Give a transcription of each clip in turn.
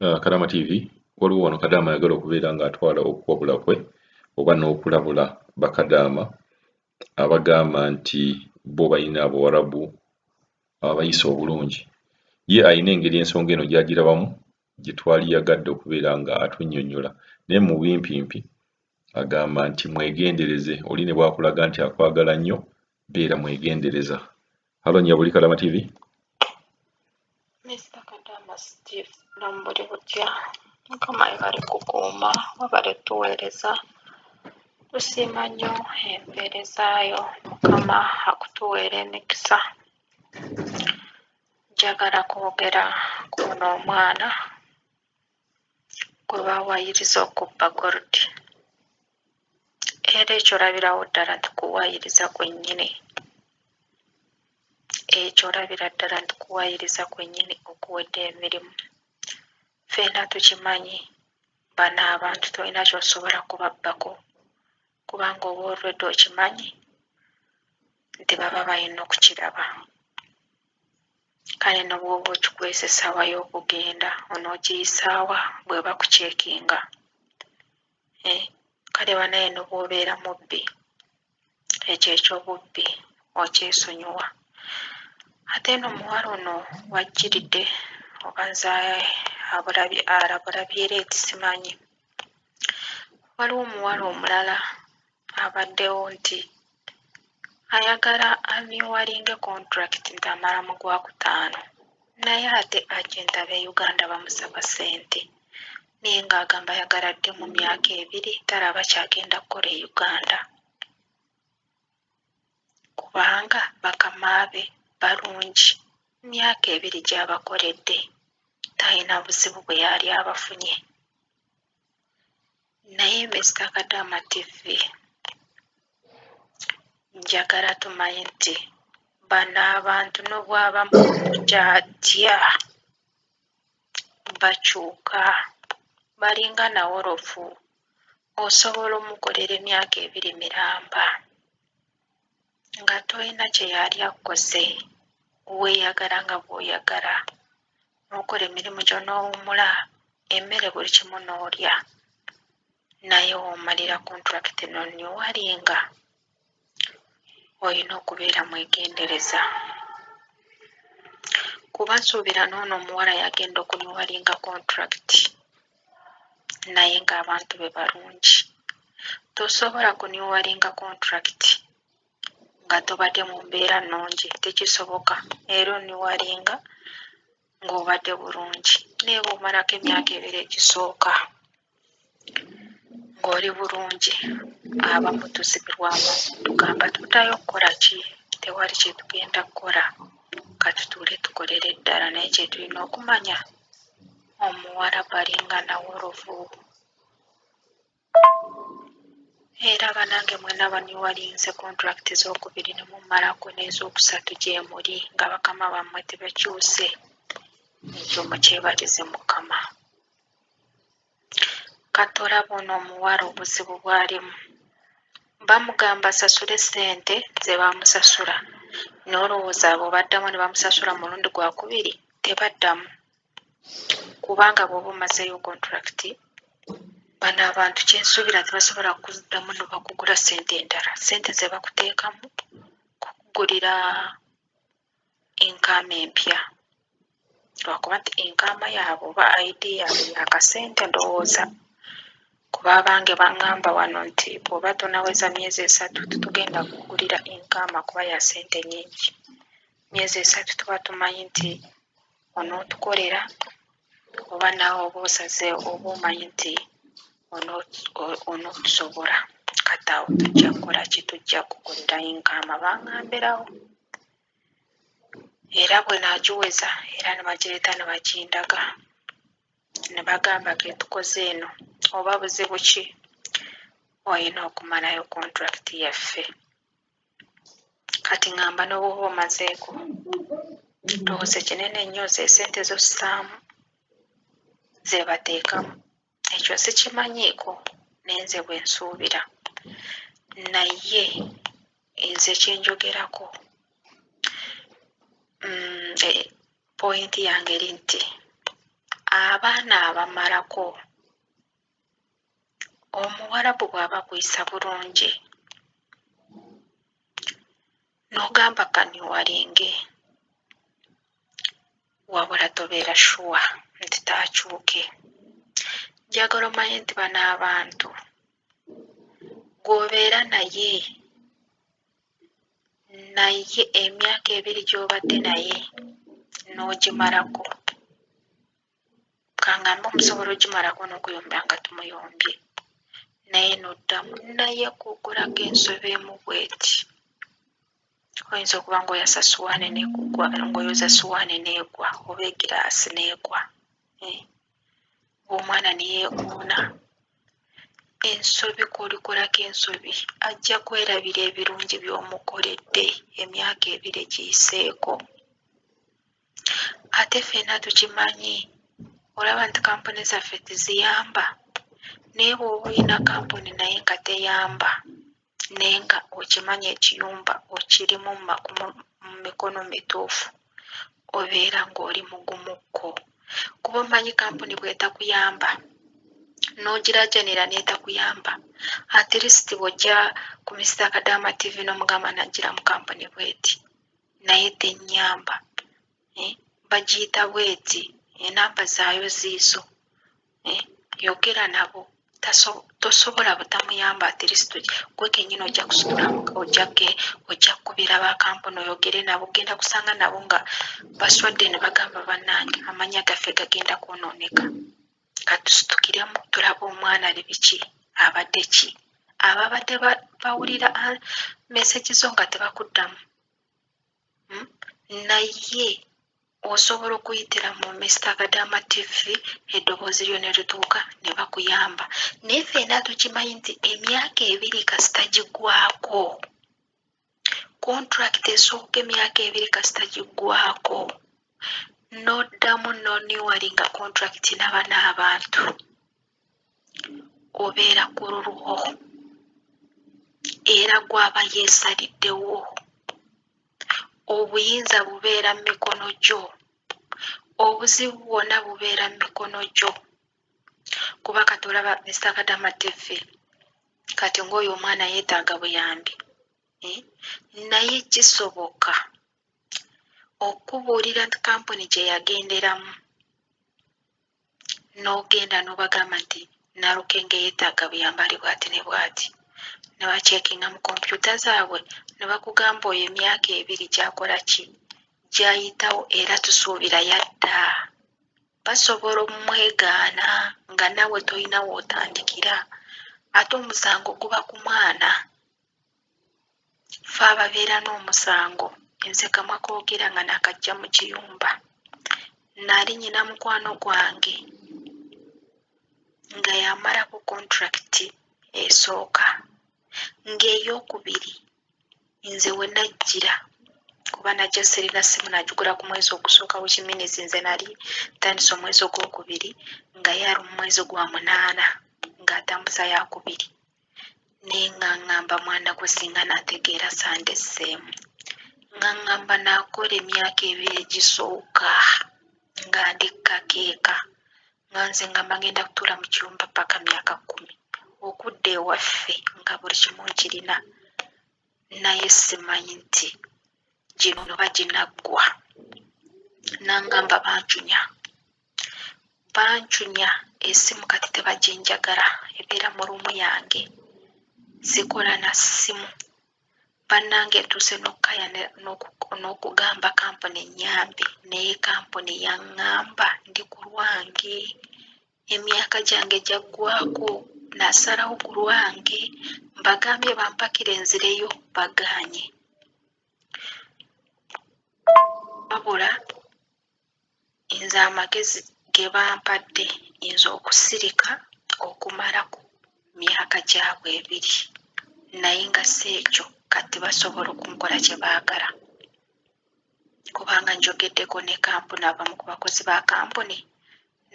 Kadama TV waliwo wano Kadaama ayagala okubeera ng'atwala okuwabula kwe oba n'okulabula bakadaama abagamba nti bo balina Abawarabu abayisa obulungi. Ye alina engeri ensonga eno gy'agirabamu gye twali yagadde okubeera nga atunnyonnyola, naye mu bumpimpi agamba nti mwegendereze, oli ne bw'akulaga nti akwagala nnyo beera mwegendereza. Halo Nyabuli, Kadama TV. Mr. Kadama Steve Nambuli butya Mukama bali kukuuma wabale tuweereza tusiima nnyo empeerezaayo Mukama akutuweera emikisa. Njagala kwogera ku ono omwana gwe baawayiriza okubba Gold era ekyo olabirawo ddala nti kuwaayiriza kwennyini, ekyo olabira ddala nti kuwaayiriza kwennyini okuwedde emirimu. Ffenna tukimanyi bano abantu tolina ky'osobola kubabbako kubanga oba olwedde okimanyi nti baba balina okukiraba. Kale no bw'oba okikwesa essaawa y'okugenda onoogiyisaawa bwe bakuceekinga? Kale banaye no bw'obeera mubbi ekyo eky'obubbi okyesonyiwa. Ate n'omuwala ono wajjiridde oba nze alabulabyera simanyi. Waliwo omuwala omulala abaddewo nti ayagala anniwalinge contract nti amala mu Gwakutaano, naye ate agenda ab'e Uganda bamusaba ssente naye ng'agamba ayagala adde mu myaka 2 talaba kyagenda kukola e Uganda kubanga bakamaabe balungi. Myaka 2 gy'abakoledde talina buzibu bwe yali abafunye. Naye Mr. Kadama TV njagala tumanye nti bano abantu n'obwaba mujaajja bakyuka balinga nawolofu, osobola omukolera emyaka 2 miramba nga tolina kye yali akkoze, weeyagala nga bw'oyagala, n'okola emirimu gyo n'owummula, emmere buli kimu n'olya, naye w'omalira contract n'onniwalinga. Olina okubeera mwegendereza kuba nsuubira n'ono omuwala yagenda okunniwalinga contract naye ng'abantu be balungi. Tosobola kunniwalinga contract nga tobadde mu mbeera nnungi, tekisoboka. Era onniwalinga ng'obadde bulungi, naye bw'omalako emyaka 2 egisooka ng'oli bulungi, abamu tuzibirwamu tugamba tuddayo kukola ki? Tewali kye tugenda kukola, katutuule tukolere ddala. Naye kye tulina okumanya omuwala balinga nawolovu. Era banange mwena banniwalinze contract ez'okubiri ne mumalako n'ez'okusatu gye muli nga bakama bammwe tebakyuse, ekyo mukyebalize Mukama. Kati olaba ono omuwala obuzibu bw'alimu, bamugamba asasule ssente ze bamusasula, n'olowooza abo baddamu ne bamusasula mulundi gwakubiri? Tebaddamu kubanga bw'oba omazeeyo contract, bano abantu kyensuubira tebasobola kuddamu n'obakugula ssente endala, ssente ze bakuteekamu kukugulira enkaama empya, lwakuba nti enkaama yaabwe oba ID yaabwe yakasente ndowooza. Kuba abange baŋŋamba wano nti bw'oba tonaweza myezi 3 tetugenda kukugulira enkaama kuba ya ssente nnyingi. Myezi 3 tuba tumanyi nti onootukolera oba naawe oba osaze oba omanyi nti onootusobola. Kati awo tujja kukola ki? Tujja kukugulira enkaama. Baŋŋambirawo era bwe naagiweza era ne bagireeta ne bagindaga ne bagamba ke tukoze eno oba buzibu ki? Olina okumalayo contract yaffe. Kati ŋŋamba n'obwoba omazeeko ndowooza kinene nnyo ze ssente z'ossaamu ze bateekamu. Ekyo sikimanyiiko naye nze bwe nsuubira. Naye nze kye njogerako pointi yange eri nti abaana abamalako omuwarabu bw'aba kuyisa bulungi n'ogamba kaniwalinge wabula tobeera shuwa nti taakyuke. Njagala omanye nti bano abantu gw'obeera naye emyaka 2 gy'obadde naye n'ogimalako, kangambe omusobola ogimalako n'okuyomba nga tumuyombye, naye n'oddamu naye kugulako ensobe emu bw'eti. Oyinza okuba ng'oyasa suwaani n'ekugwa, ng'oyoza suwaani n'egwa oba egiraasi n'egwa, omwana neyeekuuna. Ensobi kw'olikolako ensobi ajja kwerabira ebirungi by'omukoledde emyaka 2 giyiseeko. Ate ffenna tukimanyi, olaba nti kampuni zaffe teziyamba, naye bw'oba olina kampuni naye nga teyamba naye nga okimanyi ekiyumba okirimu mu mikono mituufu, obeera ng'oli mugumukko. Kuba omanyi kampuni bw'etakuyamba n'ogiraajanira n'etakuyamba, at least bw'ojja ku Mr. Kadaama TV n'omugamba nagira mu kampuni bw'eti naye tennyamba, bagiyita bw'eti, enamba zaayo ziizo, yogera nabo. Tosobola butamuyamba, at least gwe kennyini ojja kusitulamu, ojja kubira ba kampuni oyogere nabo. Genda kusanga nabo nga baswadde ne bagamba bannange amanya gaffe gagenda kwonooneka. Katusitukiremu tulabe omwana ali biki, abadde ki. Ababadde bawulira meseji zo nga tebakuddamu, naye osobola okuyitira mu Mr. Kadaama TV eddoboozi lyo ne lituuka ne bakuyamba. Naye ffenna tukimanyi nti emyaka 2 kasita giggwako, contract esooka emyaka 2 kasita giggwako, n'oddamu n'oniwalinga contract naba n'abantu, obeera ku lulwo era gwaba yeesaliddewo. Obuyinza bubeera mu mikono gyo, obuzibu bwonna bubeera mu mikono gyo. Kuba kati olaba Mr. Kadaama TV, kati ng'oyo omwana yeetaaga buyambi, naye kisoboka okubuulira nti kampuni gye yagenderamu n'ogenda n'obagamba nti Nalukenge yeetaaga buyambi ali bw'ati ne bw'ati, ne bacekinga mu kompyuta zaabwe ne bakugamba oyo emyaka 2 gyakola ki, gyayitawo, era tusuubira yadda. Basobola omwegaana nga nawe tolina w'otandikira, ate omusango guba ku mwana. Ffe ababeera n'omusango, nze kamwa koogera nga nakajja mu kiyumba, nali nyina mukwano gwange nga yamala ku contract esooka, ng'eyokubiri nze we najjira, kuba najja sirina ssimu, nagigula ku mwezi ogusooka, wekiminizi nze nali tandisa omwezi ogwokubiri nga yali mu mwezi gwa 8 ng'atambuza yakubiri. Naye ng'aŋŋamba mwana gwe singa nategeera sandesseemu, ng'aŋŋamba naakola emyaka 2 egisooka nga ndi kakeeka, nga nze nga bagenda kutuula mu kiyumba paka myaka 10 okudda ewaffe nga buli kimu nkirina, naye simanyi nti gino oba ginaggwa. N'aŋŋamba bancunya essimu kati tebaginjagala, ebeera mu ruumu yange, sikola na ssimu. Bannange etuuse n'okkaya n'okugamba kampuni ennyambe, naye kampuni yaŋŋamba ndi ku lwange, emyaka gyange gyaggwako, nasalawo ku lwange, mbagambye bampakire nzireyo, bagaanye. Wabula nze amagezi ge bampadde nze okusirika okumala ku myaka gyabwe 2, naye nga si ekyo kati basobola okunkola kye baagala. Kubanga njogeddeko ne kampuni, abamu ku bakozi ba kampuni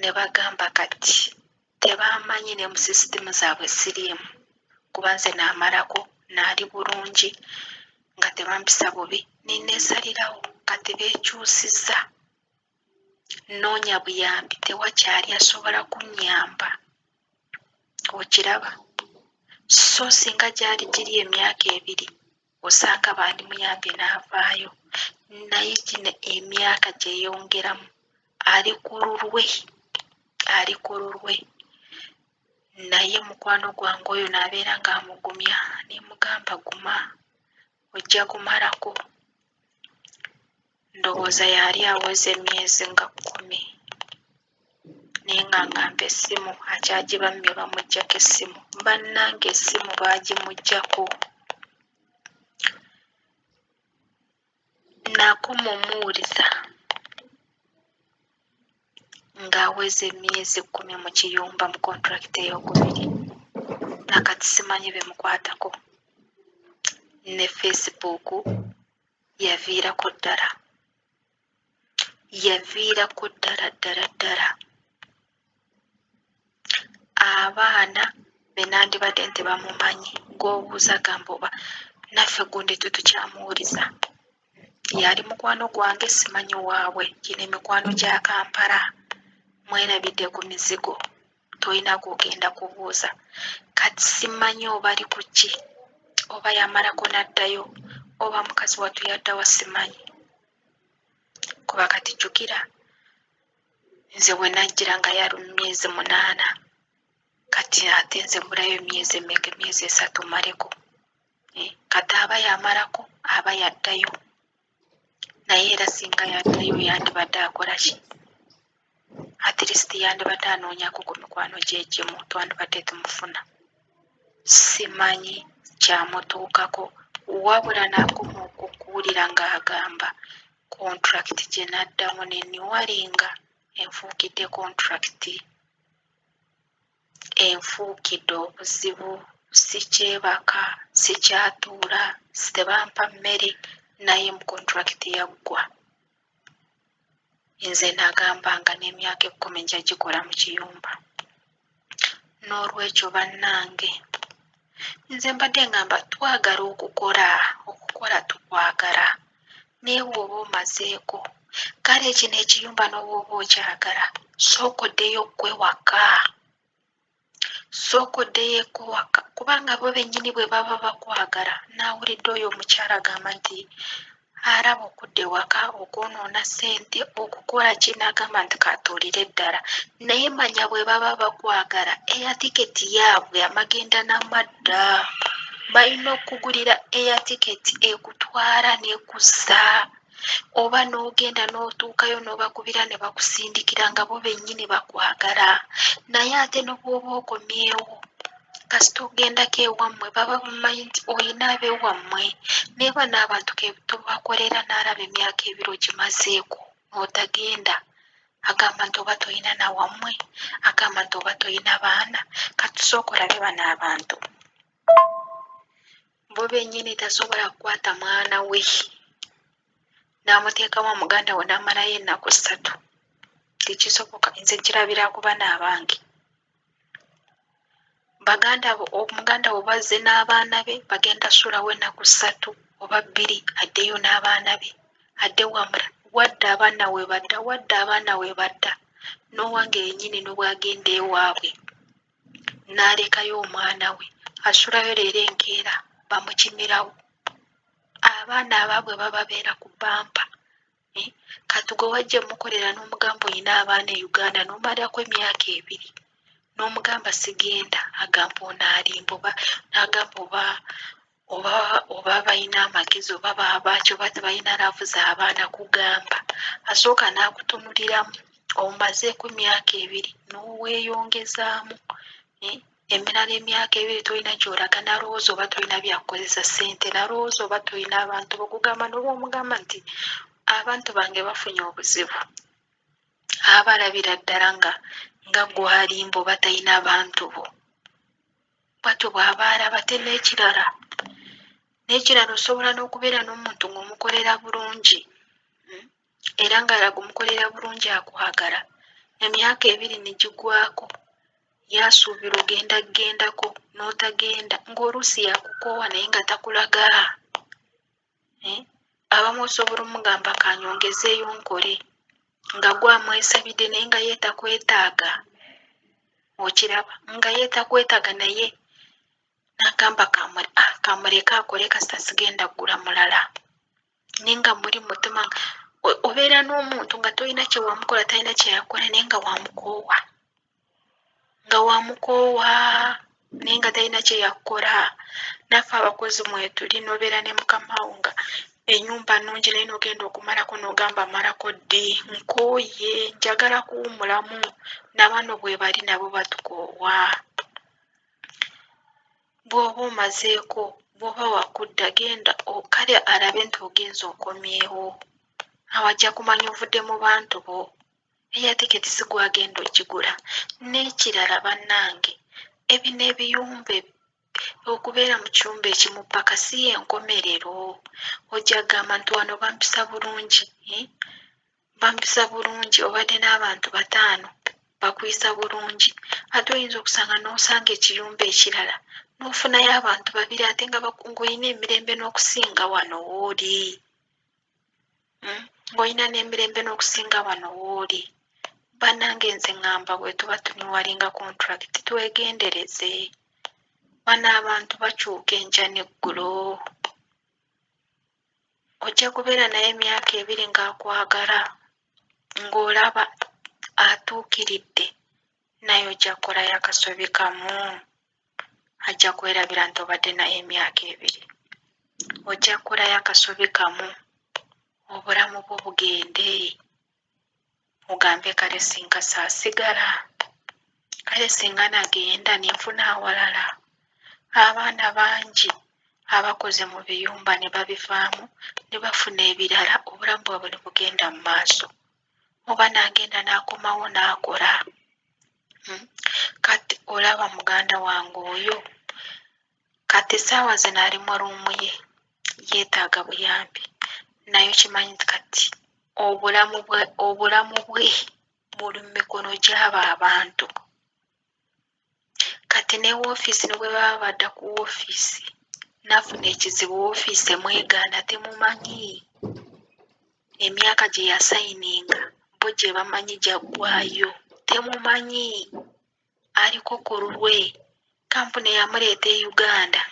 ne bagamba kati tebamanyi ne mu sisitemu zaabwe siriimu, kuba nze naamalako naali bulungi nga tebampisa bubi, ninneesalirawo kati beekyusizza. noonya buyambi tewakyali asobola kunnyamba. Okiraba? So singa gyali giri emyaka 2 osanga bandi muyambye n'avaayo, naye gino emyaka gyeyongeramu ali ku lulwe. Naye mukwano gwange oyo n'abeera ng'amugumya, nemugamba guma, ojja kumalako. Ndowooza yali aweze emyezi nga 10 naye nga ngamba essimu akyagibammye bamuggyako essimu. Bannange essimu baagimuggyako. Nakumumuuliza ng'aweze emyezi 10 mu kiyumba mu kontulakiti ey'okubiri. Nakati simanyi bimukwatako. Ne Facebook yaviirako ddala. Yaviirako ddala. Abaana be nandibadde nti bamumanyi ng'obuuza gamba oba naffe gundi tetukyamuwuliza. Yali mukwano gwange simanyi waabwe. Gino emikwano gya Kampala mwerabidde ku mizigo, tolina kugenda kubuuza. Kati simanyi oba ali ku ki, oba yamalako n'addayo, oba mukazi wattu yaddawa simanyi. Kuba kati jjukira nze bwe najjira nga yali myezi 8, kati ate nze mbulayo emyezi 3 maleko. Kati aba yamalako aba yaddayo, naye era singa yaddayo yandibadde akola ki? At least yandibadde anoonyako ku mikwano gye egimu, twandibadde tumufuna. Simanyi kyamutuukako, wabula n'akoma okuwulira ng'agamba kontulakiti gye n'addamu nenniwalinga enfuukidde kontulakiti, enfuukidde obuzibu, sikyebaka, sikyatuula, tebampa mmere, naye mu kontulakiti yaggwa. Nze nagambanga n'emyaka 10 nja gikola mu kiyumba. N'olwekyo bannange, nze mbadde ngamba twagala okukola tukwagala, naye bw'oba omazeeko, kale kino ekiyumba n'obwoba okyagala, sooka oddeyo ggwe waka, kubanga bo bennyini bwe baba bakwagala. Naawulidde oyo omukyala agamba nti araba okudda ewaka okwonoona ssente okukola kinagamba nti katuulire ddala, naye manya bwe baba bakwagala eya tiketi yaabwe amagenda n'amadda. Balina okugulira eya tiketi ekutwala n'ekuzza, oba n'ogenda n'otuukayo n'obakubira ne bakusindikira nga bo bennyini bakwagala. Naye ate n'obwoba okomyewo kasita ogendako ewammwe baba bamanyi nti olina ab'ewammwe, naye bano abantu tobakolera n'alaba emyaka 2 ogimazeeko n'otagenda. Agamba nti oba tolina nawammwe, agamba nti oba tolina baana. Katusooka olabe bano abantu, bo bennyini tasobola kukwata mwana we n'amuteekamu omuganda we n'amalayo ennaku 3. Tekisoboka. Nze kirabira ku bana abange. Omuganda we bazze n'abaana be, bagenda sulawo ennaku 3 oba 2, addeyo n'abaana be, adde wamula. Wadde abaana we badda, n'owange yennyini n'obwagenda ewaabwe n'alekayo omwana we, asulayo leero enkeera bamukimirawo. Abaana abaabwe bababeera ku bampa. Kati gwe wajja mukolera n'omugamba olina abaana e Uganda n'omalako emyaka 2, n'omugamba sigenda, agamba onaalimba, n'agamba oba balina amagezi oba baabaki oba tebalina laavu z'abaana kugamba. Asooka n'akutunuliramu, omazeeko emyaka 2 n'oweeyongezaamu. Emirala emyaka 2 tolina gy'olaga, nalowooza oba tolina byakukozesa ssente, nalowooza oba tolina abantu bakugamba, n'oba omugamba nti abantu bange bafunye obuzibu. Abalabira ddala nga gwalimba oba talina bantu bo. Bwatyo bw'aba alaba. Te n'ekirala osobola n'okubeera n'omuntu ng'omukolera bulungi, era ng'alaga omukolera bulungi akwagala, emyaka 2 ne gigwako, yasuubira ogendagendako n'otagenda, ng'oluusi yakukoowa naye nga takulaga. Abamu osobola omugamba kanyongezeeyo nkole, nga gwamwesabidde naye nga yeetakwetaaga. Okiraba nga yeetakwetaaga naye n'agamba kamuleke akole kasita sigenda kugula mulala. Naye nga muri mutima obeera n'omuntu nga tolina kye wamukola, talina kye yakola naye nga wamukoowa. Nga wamukoowa naye nga talina kye yakola. Naffe abakozi mwetuli n'obeera ne mukamawo nga ennyumba nnungi naye n'ogenda okumalako n'ogamba malako ddi, nkooye njagala kuwummulamu. N'abaana bwe bali nabo batukoowa. Bw'oba omazeeko, bw'oba wakudda genda kale alabe nti ogenza okomyewo. Awajja kumanya ovudde mu bantu bo. Eya tiketi si gwagenda ogigula. N'ekirala bannange, ebino ebiyumba okubeera mu kiyumba ekimu paka si y'enkomerero. Ojja kugamba nti wano bampisa bulungi, bampisa bulungi, obadde n'abantu 5 bakuyisa bulungi. Ate oyinza okusanga n'osanga ekiyumba ekirala n'ofunayo abantu 2 ate ng'olina emirembe n'okusinga wano w'oli. Ng'olina n'emirembe n'okusinga wano w'oli. Bannange nze ŋŋamba bwe tuba tuniwalinga kontulakiti twegendereze. Bano abantu bakyuka enkya n'eggulo. Ojja kubeera naye emyaka 2 ng'akwagala, ng'olaba atuukiridde, naye ojja kukolayo akasobi kamu. Ajja kwerabira nti obadde naye emyaka 2. Ojja kukolayo akasobi kamu, obulamu bwo bugende. Ogambe kale singa saasigala, kale singa nagenda nenfuna awalala. Abaana bangi abakoze mu biyumba ne babivaamu ne bafuna ebirala, obulamu bwabwe ne bugenda mu maaso. Oba n'agenda n'akomawo n'akola. Kati olaba muganda wange oyo, kati essaawa zino ali mu luumu ye, yeetaaga buyambi. Naye kimanyi nti kati obulamu bwe buli mu mikono gy'abo abantu. Kati ne woofiisi ne bwe baba badda ku woofiisi, nafuna ekizibu woofiisi emwegaana temumanyi. Emyaka gye yasayininga bo gye bamanyi gyaggwaayo, temumanyi. Aliko ku lulwe, kampuni yamuleeta e Uganda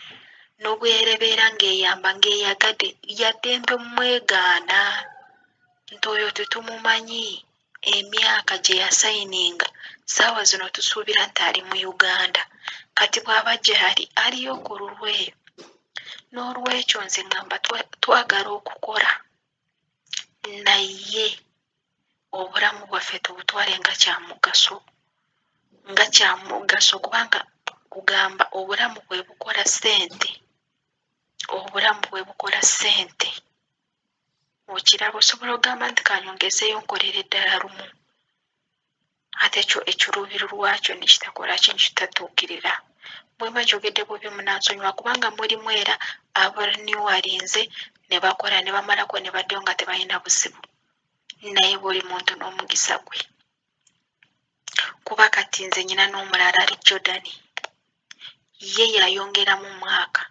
n'obwerebeera ng'eyamba ng'eyagadde yaddembe mwegaana. Nti oyo tetumumanyi. Emyaka gye yasayininga saawa zino tusuubira nti ali mu Uganda. Kati bw'aba gy'ali aliyo ku lulwe. N'olwekyo nze ŋŋamba twagala okukola, naye obulamu bwaffe tubutwale nga kyamugaso. Nga kyamugaso kubanga kugamba obulamu bwe bukola ssente. Obulamu bwe bukola ssente. Okiraba osobola okugamba nti kanyongezeeyo nkolera eddala lumu. Ate ekiruubiru lwakyo nekitakola ki, nekitatuukirira. Bwe mba njogedde bubi munansonyiwa kubanga mulimu era abaniwalinze ne bakola ne bamalako ne baddeyo nga tebalina buzibu. Naye buli muntu n'omugisa gwe. Kuba kati nze nyina n'omulala ali Jordan. Ye yayongeramu mwaka.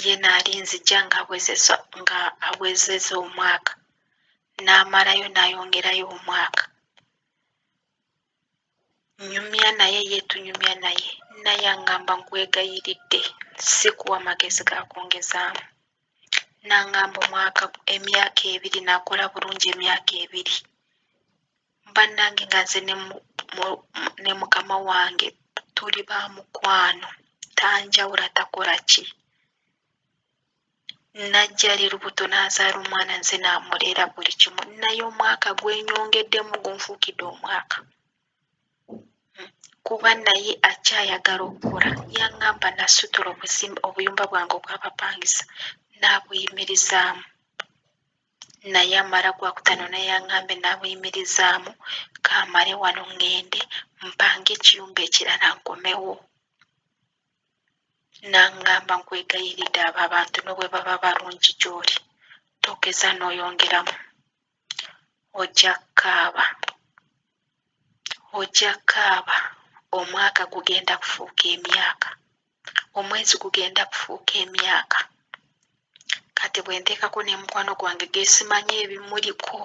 Ye n'alinzija nga abwezezza omwaka. N'amalayo n'ayongerayo omwaka. Nyumya naye yeetunyumya naye. Naye aŋŋamba nkwegayiridde sikuwa magezi ga kwongezaamu. N'aŋŋamba emyaka 2 n'akola bulungi emyaka 2. Bannange nga nze ne mukama wange tuli ba mukwano. Tanjawula takola ki. Najjali lubuto n'azaala omwana nze n'amulera buli kimu. Naye omwaka gwenyongeddemu gunfuukidde omwaka. Kuba naye akyayagala okukola. Yaŋŋamba nasitula obuyumba bwange obw'abapangisa n'abuyimirizaamu. Naye amala gwakutano naye yaŋŋambe n'abuyimirizaamu kamale wano ŋŋende mpange ekiyumba ekirala nkomewo. N'aŋŋamba nkwegayiridde abo abantu n'obwe baba balungi gy'oli togeza n'oyongeramu. Ojja kukaaba. Ojja kukaaba. Omwaka gugenda kufuuka emyaka. Omwezi gugenda kufuuka emyaka. Kati bwe nteekako ne mukwano gwange gesimanyi ebimuliko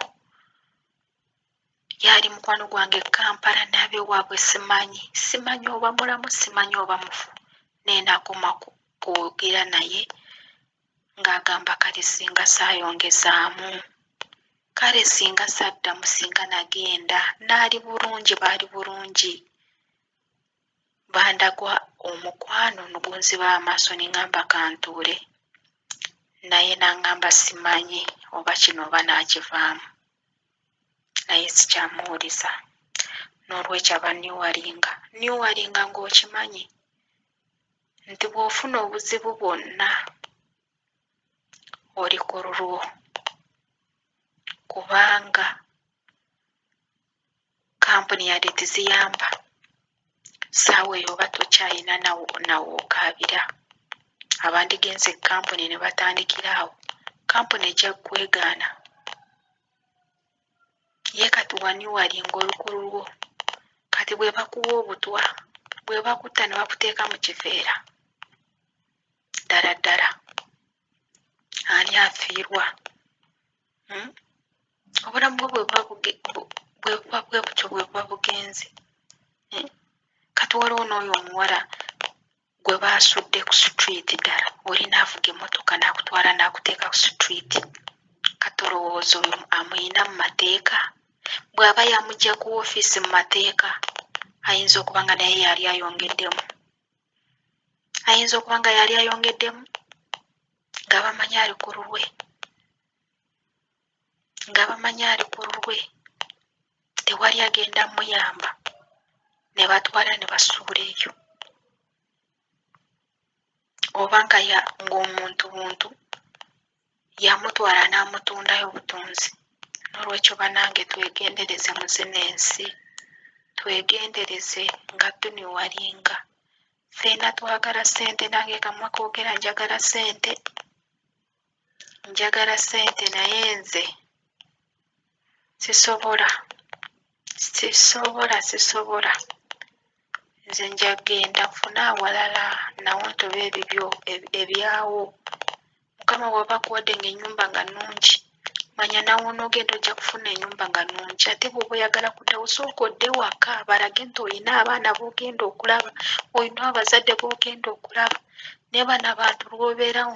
yali mukwano gwange Kampala nabe waabwe simanyi oba mulamu simanyi oba mufu naye nakoma kwogera naye ng'agamba kale singa saayongezaamu kale singa saddamu singa nagenda naali bulungi baali bulungi bandagwa omukwano nugunziba amaaso ningamba kantuule naye nangamba simanyi oba kino oba nakivaamu naye sikyamuwuliza n'olwekyo aba niwalinga ng'okimanyi nti bw'ofuna obuzibu bwonna oli ku lulwo kubanga kampuni yadde tiziyamba saawa eyo oba tokyayina nawokaabira abandigenze kampuni ne batandikira awo kampuni ejja kwegaana ye kati waniwalinga oli ku lulwo kati bwe bakuwa obutwa bwe bakutta ne bakuteeka mu kiveera ddala ani afiirwa obulamu bwe buba bugenze kati waliwo n'oyo omuwala gwe baasudde ku street ddala olina avuga emmotoka n'akutwala n'akuteeka ku street kati olowooza oyo amuyina mu mateeka bw'aba yamugja ku woofiisi mu mateeka ayinza okuba nga naye yali ayongeddemu ng'abamanyi ali ku lulwe tewali agenda muyamba ne batwala ne basuula eyo oba ng'omuntu yamutwala n'amutundayo butunzi n'olwekyo banange twegendereze mu zino ensi twegendereze nga tuniwalinga ffenna twagala ssente nange kamwa koogera njagala ssente naye nze sisobola nze njagenda nfune awalala nawo ntobe ebibyo ebyawo mukama waba kuwadde ng'ennyumba nga nnungi manya nawo n'ogenda ojja kufuna ennyumba nga nnungi ate bw'oba oyagala kuddawo sooka odde waka balage nti olina abaana b'ogenda okulaba olina abazadde b'ogenda okulaba naye bano abantu lw'obeerawo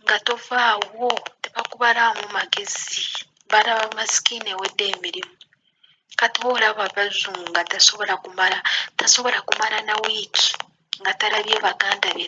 nga tovaawo tebakubalaamu magezi balaba masikiini ewedde emirimu kati olaba bazunga tasobola kumala na wiiki nga talabye baganda be